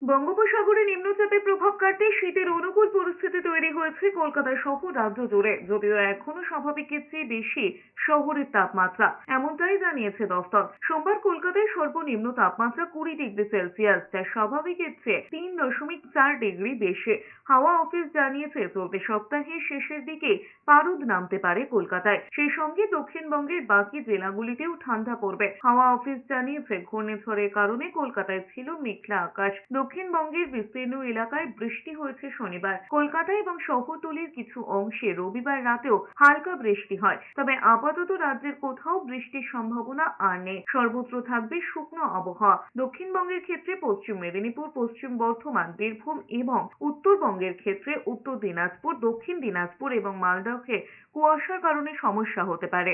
বঙ্গোপসাগরে নিম্নচাপের প্রভাব কাটতে শীতের অনুকূল পরিস্থিতি তৈরি হয়েছে কলকাতা সহ রাজ্য জুড়ে, যদিও এখনো স্বাভাবিকের চেয়ে বেশি শহরের তাপমাত্রা, এমনটাই জানিয়েছে দফতর। সোমবার কলকাতায় সর্বনিম্ন তাপমাত্রা 20 ডিগ্রি সেলসিয়াস, যা স্বাভাবিকের চেয়ে 3.4 ডিগ্রি বেশি। হাওয়া অফিস জানিয়েছে চলতি সপ্তাহের শেষের দিকে পারদ নামতে পারে কলকাতায়, সেই সঙ্গে দক্ষিণবঙ্গের বাকি জেলাগুলিতেও ঠান্ডা পড়বে। হাওয়া অফিস জানিয়েছে ঘূর্ণিঝড়ের কারণে কলকাতায় ছিল মেঘলা আকাশ। দক্ষিণবঙ্গের বিস্তীর্ণ এলাকায় বৃষ্টি হয়েছে শনিবার। কলকাতা এবং শহরতলির কিছু অংশে রবিবার রাতেও হালকা বৃষ্টি হয়, তবে আপাতত রাজ্যের কোথাও বৃষ্টির সম্ভাবনা আর নেই। সর্বত্র থাকবে শুকনো আবহাওয়া। দক্ষিণবঙ্গের ক্ষেত্রে পশ্চিম মেদিনীপুর, পশ্চিম বর্ধমান, বীরভূম এবং উত্তরবঙ্গের ক্ষেত্রে উত্তর দিনাজপুর, দক্ষিণ দিনাজপুর এবং মালদহে কুয়াশার কারণে সমস্যা হতে পারে।